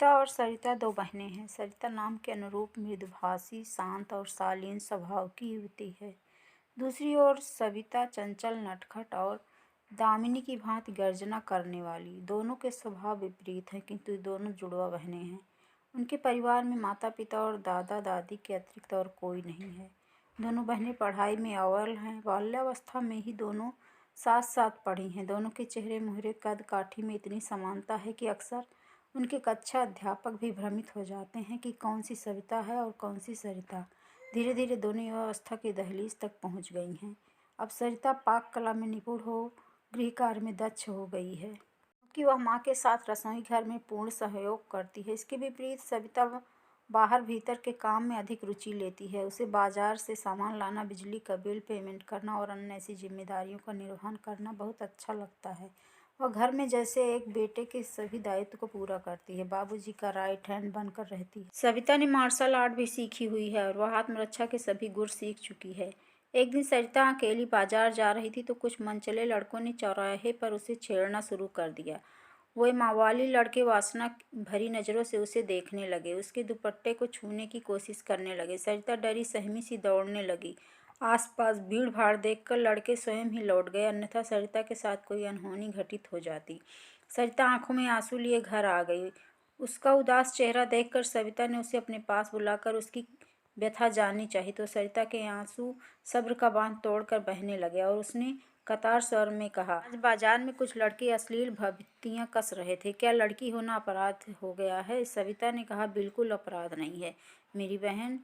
सविता और सरिता दो बहनें हैं। सरिता नाम के अनुरूप मृदुभाषी, शांत और शालीन स्वभाव की युवती है। दूसरी ओर सविता चंचल, नटखट और दामिनी की भांति गर्जना करने वाली। दोनों के स्वभाव विपरीत हैं, किंतु दोनों जुड़वा बहनें हैं। उनके परिवार में माता पिता और दादा दादी के अतिरिक्त और कोई नहीं है। दोनों बहनें पढ़ाई में अव्वल हैं। बाल्यावस्था में ही दोनों साथ साथ पढ़ी हैं। दोनों के चेहरे मुहरे, कद काठी में इतनी समानता है कि अक्सर उनके कक्षा अध्यापक भी भ्रमित हो जाते हैं कि कौन सी सविता है और कौन सी सरिता। धीरे धीरे दोनों युवावस्था की दहलीज तक पहुंच गई हैं। अब सरिता पाक कला में निपुण हो, गृह कार्य में दक्ष हो गई है, क्योंकि वह माँ के साथ रसोई घर में पूर्ण सहयोग करती है। इसके विपरीत सविता बाहर भीतर के काम में अधिक रुचि लेती है। उसे बाजार से सामान लाना, बिजली का बिल पेमेंट करना और अन्य ऐसी जिम्मेदारियों का निर्वहन करना बहुत अच्छा लगता है। वह घर में जैसे एक बेटे के सभी दायित्व को पूरा करती है, बाबूजी का राइट हैंड बनकर रहती है। सविता ने मार्शल आर्ट भी सीखी हुई है और वह आत्मरक्षा के सभी गुर सीख चुकी है। एक दिन सरिता अकेली बाजार जा रही थी तो कुछ मनचले लड़कों ने चौराहे पर उसे छेड़ना शुरू कर दिया। वे मावाली लड़के वासना भरी नज़रों से उसे देखने लगे, उसके दुपट्टे को छूने की कोशिश करने लगे। सरिता डरी सहमी सी दौड़ने लगी। आसपास भीड़ भाड़ देखकर लड़के स्वयं ही लौट गए, अन्यथा सरिता के साथ कोई अनहोनी घटित हो जाती। सरिता आंखों में आंसू लिए घर आ गई। उसका उदास चेहरा देखकर सविता ने उसे अपने पास बुलाकर उसकी व्यथा जाननी चाहिए तो सरिता के आंसू सब्र का बांध तोड़कर बहने लगे और उसने कतार स्वर में कहा, आज बाजार में कुछ लड़के अश्लील भभूतियाँ कस रहे थे, क्या लड़की होना अपराध हो गया है? सविता ने कहा, बिल्कुल अपराध नहीं है मेरी बहन,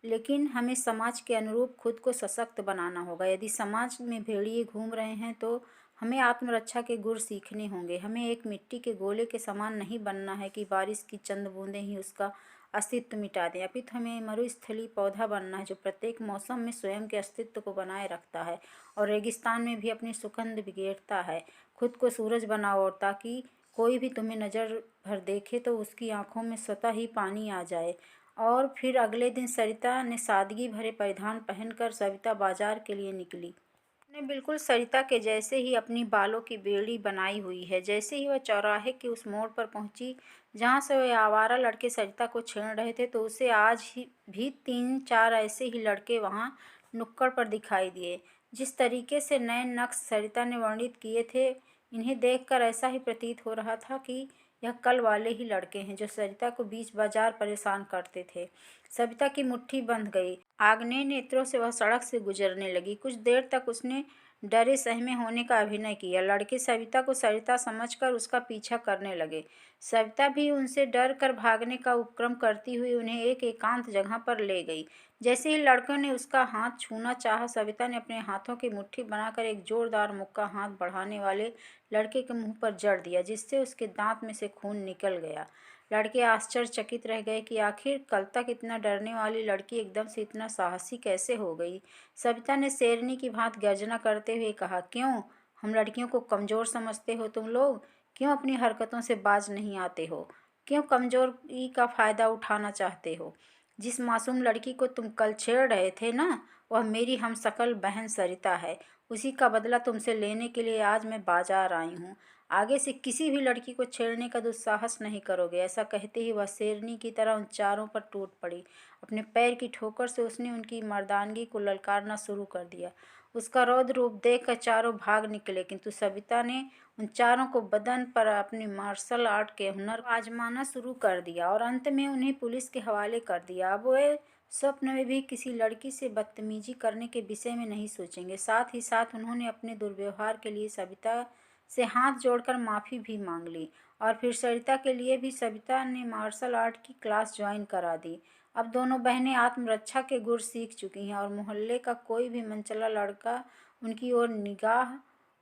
लेकिन हमें समाज के अनुरूप खुद को सशक्त बनाना होगा। यदि समाज में भेड़िए घूम रहे हैं तो हमें आत्मरक्षा के गुर सीखने होंगे। हमें एक मिट्टी के गोले के समान नहीं बनना है कि बारिश की चंद बूंदें ही उसका अस्तित्व मिटा दें, अपितु हमें मरुस्थलीय पौधा बनना है जो प्रत्येक मौसम में स्वयं के अस्तित्व को बनाए रखता है और रेगिस्तान में भी अपनी सुगंध बिखेरता है। खुद को सूरज बनाओ और ताकि कोई भी तुम्हें नज़र भर देखे तो उसकी आंखों में स्वतः ही पानी आ जाए। और फिर अगले दिन सरिता ने सादगी भरे परिधान पहनकर सविता बाजार के लिए निकली। उसने बिल्कुल सरिता के जैसे ही अपनी बालों की बेड़ी बनाई हुई है। जैसे ही वह चौराहे के उस मोड़ पर पहुंची जहां से वह आवारा लड़के सरिता को छेड़ रहे थे तो उसे आज ही भी 3-4 ऐसे ही लड़के वहां नुक्कड़ पर दिखाई दिए। जिस तरीके से नए नक्श सरिता ने वर्णित किए थे, इन्हें देखकर ऐसा ही प्रतीत हो रहा था कि यह कल वाले ही लड़के हैं जो सरिता को बीच बाजार परेशान करते थे। सविता की मुट्ठी बंध गई। आग्नेय नेत्रों से वह सड़क से गुजरने लगी। कुछ देर तक उसने डरे सहमे होने का अभिनय किया। लड़के सविता को सरिता समझकर उसका पीछा करने लगे। सविता भी उनसे डर कर भागने का उपक्रम करती हुई उन्हें एक एकांत जगह पर ले गई। जैसे ही लड़कों ने उसका हाथ छूना चाहा, सविता ने अपने हाथों की मुट्ठी बनाकर एक जोरदार मुक्का हाथ बढ़ाने वाले लड़के के मुंह पर जड़ दिया, जिससे उसके दांत में से खून निकल गया। लड़के आश्चर्यचकित रह गए कि आखिर कल तक इतना डरने वाली लड़की एकदम से इतना साहसी कैसे हो गई। सविता ने शेरनी की भांति गर्जना करते हुए कहा, क्यों हम लड़कियों को कमज़ोर समझते हो तुम लोग? क्यों अपनी हरकतों से बाज नहीं आते हो? क्यों कमज़ोरी का फ़ायदा उठाना चाहते हो? जिस मासूम लड़की को तुम कल छेड़ रहे थे ना, वह मेरी हमशक्ल बहन सरिता है। उसी का बदला तुमसे लेने के लिए आज मैं बाजार आई हूँ। आगे से किसी भी लड़की को छेड़ने का दुस्साहस नहीं करोगे। ऐसा कहते ही वह शेरनी की तरह उन चारों पर टूट पड़ी। अपने पैर की ठोकर से उसने उनकी मर्दानगी को ललकारना शुरू कर दिया। उसका रौद्र रूप देखकर चारों भाग निकले, किंतु सविता ने उन चारों को बदन पर अपनी मार्शल आर्ट के हुनर आजमाना शुरू कर दिया और अंत में उन्हें पुलिस के हवाले कर दिया। अब वे स्वप्न में भी किसी लड़की से बदतमीजी करने के विषय में नहीं सोचेंगे। साथ ही साथ उन्होंने अपने दुर्व्यवहार के लिए सविता से हाथ जोड़कर माफ़ी भी मांग ली और फिर सरिता के लिए भी सविता ने मार्शल आर्ट की क्लास ज्वाइन करा दी। अब दोनों बहनें आत्मरक्षा के गुर सीख चुकी हैं और मोहल्ले का कोई भी मनचला लड़का उनकी ओर निगाह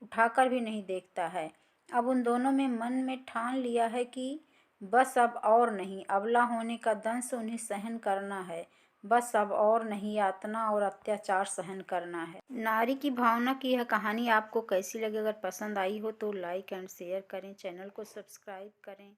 उठाकर भी नहीं देखता है। अब उन दोनों में मन में ठान लिया है कि बस अब और नहीं, अबला होने का दंश उन्हें सहन करना है। बस अब और नहीं यातना और अत्याचार सहन करना है। नारी की भावना की यह कहानी आपको कैसी लगी? अगर पसंद आई हो तो लाइक एंड शेयर करें, चैनल को सब्सक्राइब करें।